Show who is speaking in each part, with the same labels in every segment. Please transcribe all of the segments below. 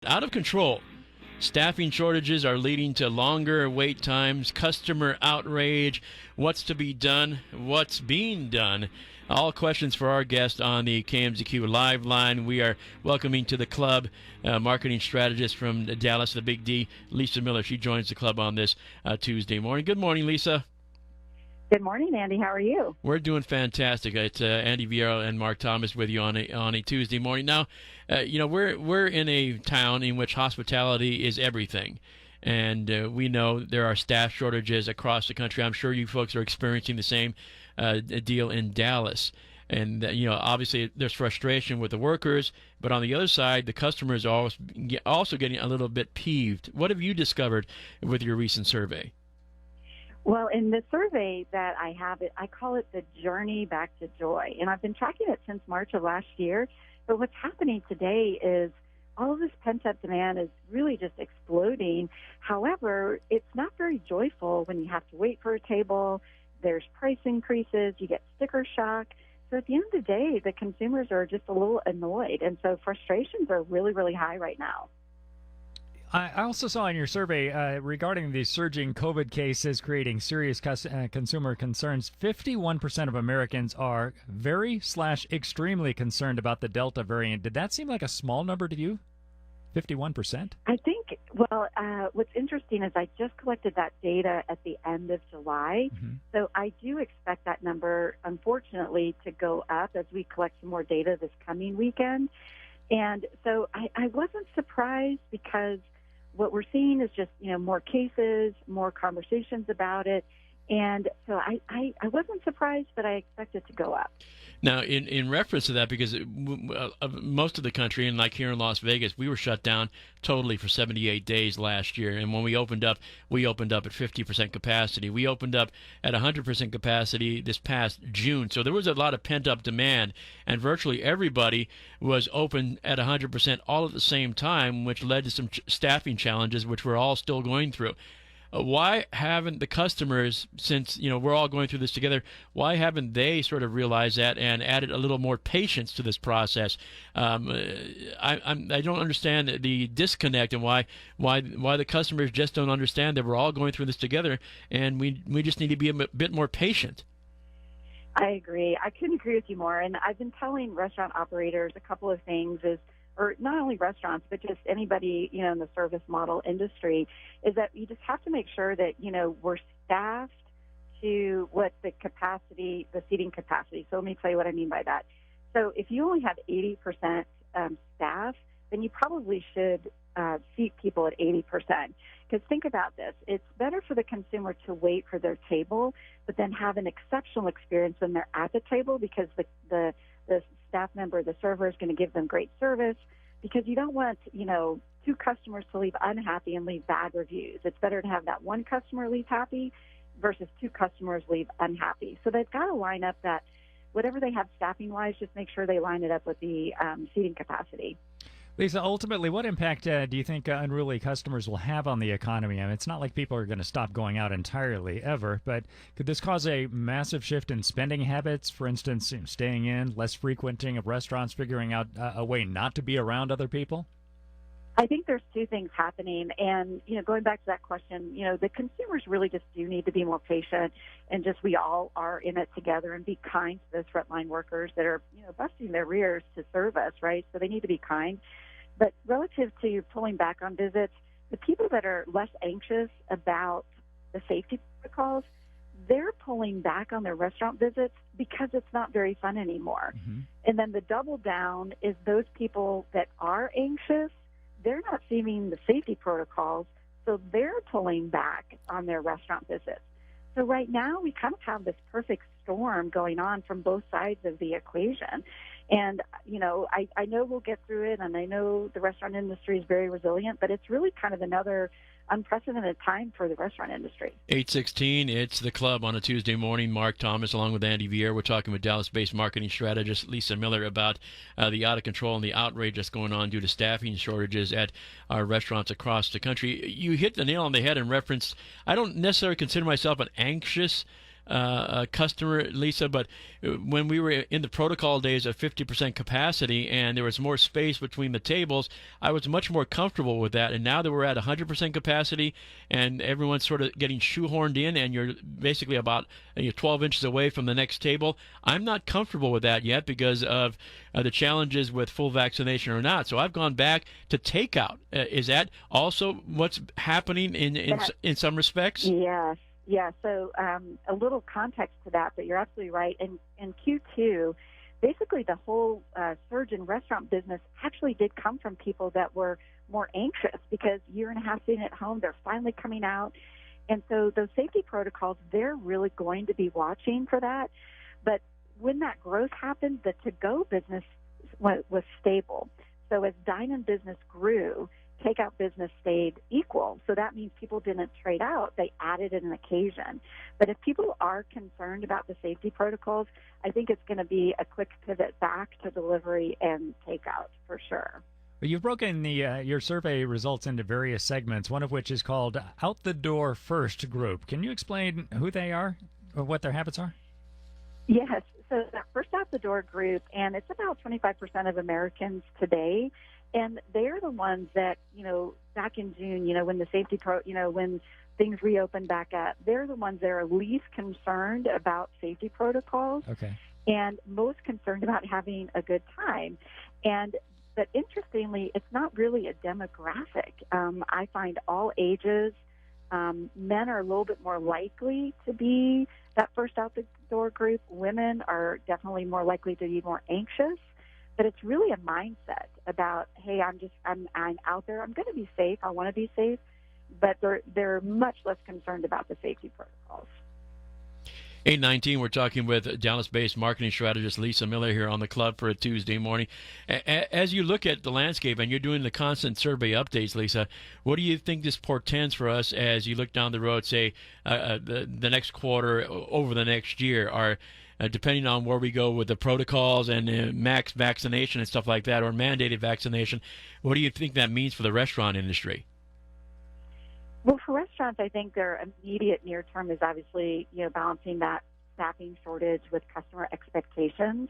Speaker 1: Out of control. Staffing shortages are leading to longer wait times, customer outrage, what's to be done, what's being done. All questions for our guest on the KMZQ Live line. We are welcoming to the club marketing strategist from Dallas, the Big D, Lisa Miller. She joins the club on this Tuesday morning. Good morning, Lisa.
Speaker 2: Good morning, Andy. How are you?
Speaker 1: We're doing fantastic. It's Andy Vieira and Mark Thomas with you on a Tuesday morning. Now, we're in a town in which hospitality is everything, and we know there are staff shortages across the country. I'm sure you folks are experiencing the same deal in Dallas. And, obviously there's frustration with the workers, but on the other side, the customers are also getting a little bit peeved. What have you discovered with your recent survey?
Speaker 2: Well, in the survey that I have, I call it the journey back to joy. And I've been tracking it since March of last year. But what's happening today is all of this pent-up demand is really just exploding. However, it's not very joyful when you have to wait for a table. There's price increases. You get sticker shock. So at the end of the day, the consumers are just a little annoyed. And so frustrations are really, really high right now.
Speaker 3: I also saw in your survey regarding the surging COVID cases creating serious consumer concerns, 51% of Americans are very/extremely concerned about the Delta variant. Did that seem like a small number to you? 51%?
Speaker 2: I think, what's interesting is I just collected that data at the end of July. Mm-hmm. So I do expect that number, unfortunately, to go up as we collect some more data this coming weekend. And so I wasn't surprised because what we're seeing is just, more cases, more conversations about it. And so I wasn't surprised, but I expect it to go up.
Speaker 1: Now, in reference to that, because most of the country, and like here in Las Vegas, we were shut down totally for 78 days last year. And when we opened up at 50% capacity. We opened up at 100% capacity this past June. So there was a lot of pent-up demand, and virtually everybody was open at 100% all at the same time, which led to some staffing challenges, which we're all still going through. Why haven't the customers, since we're all going through this together, why haven't they sort of realized that and added a little more patience to this process? I don't understand the disconnect and why the customers just don't understand that we're all going through this together, and we just need to be a bit more patient.
Speaker 2: I agree. I couldn't agree with you more. And I've been telling restaurant operators a couple of things or not only restaurants, but just anybody, in the service model industry, is that you just have to make sure that, we're staffed to what the seating capacity. So let me tell you what I mean by that. So if you only have 80% staff, then you probably should seat people at 80%. Because think about this. It's better for the consumer to wait for their table, but then have an exceptional experience when they're at the table, because the staff member, the server, is going to give them great service, because you don't want, two customers to leave unhappy and leave bad reviews. It's better to have that one customer leave happy versus two customers leave unhappy. So they've got to line up that whatever they have staffing-wise, just make sure they line it up with the seating capacity.
Speaker 3: Lisa, ultimately, what impact do you think unruly customers will have on the economy? I mean, it's not like people are going to stop going out entirely, ever, but could this cause a massive shift in spending habits? For instance, staying in, less frequenting of restaurants, figuring out a way not to be around other people?
Speaker 2: I think there's two things happening. And, going back to that question, the consumers really just do need to be more patient, and just we all are in it together, and be kind to those frontline workers that are, busting their rears to serve us, right? So they need to be kind. But relative to pulling back on visits, the people that are less anxious about the safety protocols, they're pulling back on their restaurant visits because it's not very fun anymore. Mm-hmm. And then the double down is those people that are anxious, they're not seeing the safety protocols, so they're pulling back on their restaurant visits. So right now we kind of have this perfect storm going on from both sides of the equation. And, I know we'll get through it, and I know the restaurant industry is very resilient, but it's really kind of another unprecedented time for the restaurant industry.
Speaker 1: 8:16, it's the club on a Tuesday morning. Mark Thomas along with Andy Vieira. We're talking with Dallas-based marketing strategist Lisa Miller about the out of control and the outrage that's going on due to staffing shortages at our restaurants across the country. You hit the nail on the head in reference. I don't necessarily consider myself an anxious customer, Lisa, but when we were in the protocol days of 50% capacity and there was more space between the tables, I was much more comfortable with that. And now that we're at 100% capacity and everyone's sort of getting shoehorned in and you're basically about 12 inches away from the next table, I'm not comfortable with that yet because of the challenges with full vaccination or not. So I've gone back to takeout. Is that also what's happening in some respects?
Speaker 2: Yes. Yeah, so a little context to that, but you're absolutely right. In Q2, basically the whole surge in restaurant business actually did come from people that were more anxious because year and a half sitting at home, they're finally coming out. And so those safety protocols, they're really going to be watching for that. But when that growth happened, the to-go business was stable. So as dine-in business grew, takeout business stayed equal. So that means people didn't trade out. They added an occasion. But if people are concerned about the safety protocols, I think it's going to be a quick pivot back to delivery and takeout for sure.
Speaker 3: Well, you've broken your survey results into various segments, one of which is called Out the Door First Group. Can you explain who they are or what their habits are?
Speaker 2: Yes. So that first out the door group, and it's about 25% of Americans today, and they're the ones that, back in June, when the safety when things reopened back up, they're the ones that are least concerned about safety protocols.
Speaker 3: Okay.
Speaker 2: And most concerned about having a good time. But interestingly, it's not really a demographic. I find all ages, men are a little bit more likely to be that first out the door group. Women are definitely more likely to be more anxious. But it's really a mindset about, hey, I'm out there. I'm going to be safe. I want to be safe. But they're much less concerned about the safety protocols.
Speaker 1: 8:19, we're talking with Dallas-based marketing strategist Lisa Miller here on the club for a Tuesday morning. As you look at the landscape and you're doing the constant survey updates, Lisa, what do you think this portends for us as you look down the road, say, the next quarter, over the next year? Depending on where we go with the protocols and max vaccination and stuff like that, or mandated vaccination, what do you think that means for the restaurant industry?
Speaker 2: Well, for restaurants, I think their immediate near term is obviously, balancing that staffing shortage with customer expectations.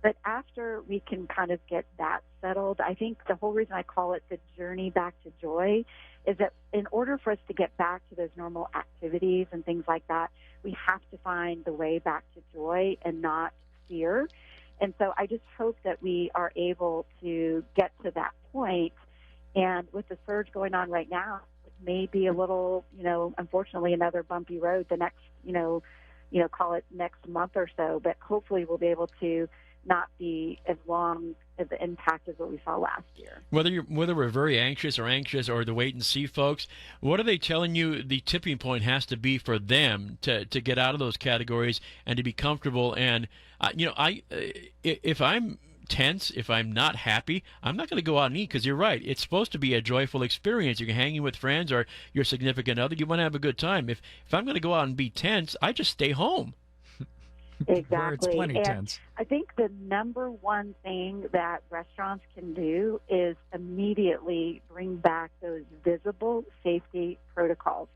Speaker 2: But after we can kind of get that settled, I think the whole reason I call it the journey back to joy is that in order for us to get back to those normal activities and things like that, we have to find the way back to joy and not fear. And so I just hope that we are able to get to that point. And with the surge going on right now, it may be a little, unfortunately, another bumpy road the next, call it next month or so. But hopefully we'll be able to not be as long as the impact as what we saw last year.
Speaker 1: Whether we're very anxious or the wait and see folks, what are they telling you the tipping point has to be for them to get out of those categories and to be comfortable? And if I'm tense, if I'm not happy, I'm not going to go out and eat, because you're right. It's supposed to be a joyful experience. You're hanging with friends or your significant other. You want to have a good time. If I'm going to go out and be tense, I just stay home.
Speaker 2: Exactly.
Speaker 3: Where it's plenty tense.
Speaker 2: I think the number one thing that restaurants can do is immediately bring back those visible safety protocols.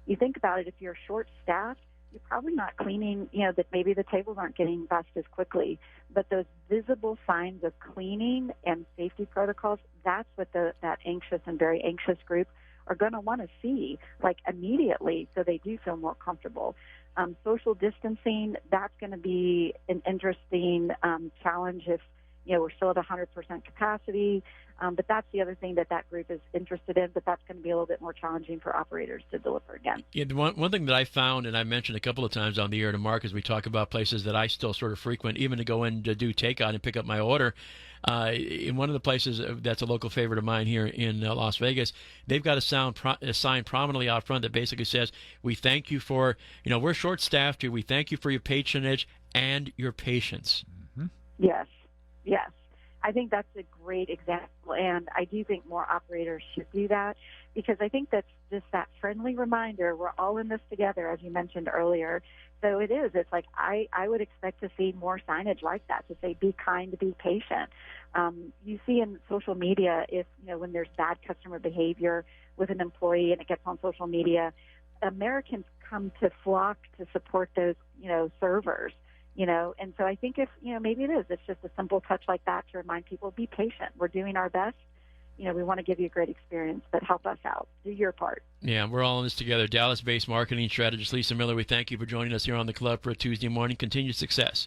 Speaker 2: You think about it, if you're short-staffed, you're probably not cleaning, that maybe the tables aren't getting bussed as quickly. But those visible signs of cleaning and safety protocols, that's what that anxious and very anxious group are going to want to see, immediately, so they do feel more comfortable. Social distancing, that's going to be an interesting challenge if, we're still at 100% capacity. But that's the other thing that group is interested in, but that's going to be a little bit more challenging for operators to deliver again. Yeah,
Speaker 1: one thing that I found, and I mentioned a couple of times on the air to Mark as we talk about places that I still sort of frequent, even to go in to do takeout and pick up my order, in one of the places that's a local favorite of mine here in Las Vegas, they've got a sign prominently out front that basically says, we thank you for, we're short-staffed here, we thank you for your patronage and your patience.
Speaker 3: Mm-hmm.
Speaker 2: Yes. I think that's a great example, and I do think more operators should do that, because I think that's just that friendly reminder. We're all in this together, as you mentioned earlier. So it is. It's I would expect to see more signage like that to say, be kind, be patient. You see in social media, if when there's bad customer behavior with an employee and it gets on social media, Americans come to flock to support those servers, and so I think if, maybe it's just a simple touch like that to remind people, be patient. We're doing our best. We want to give you a great experience, but help us out. Do your part.
Speaker 1: Yeah, we're all in this together. Dallas-based marketing strategist Lisa Miller, we thank you for joining us here on the club for a Tuesday morning. Continued success.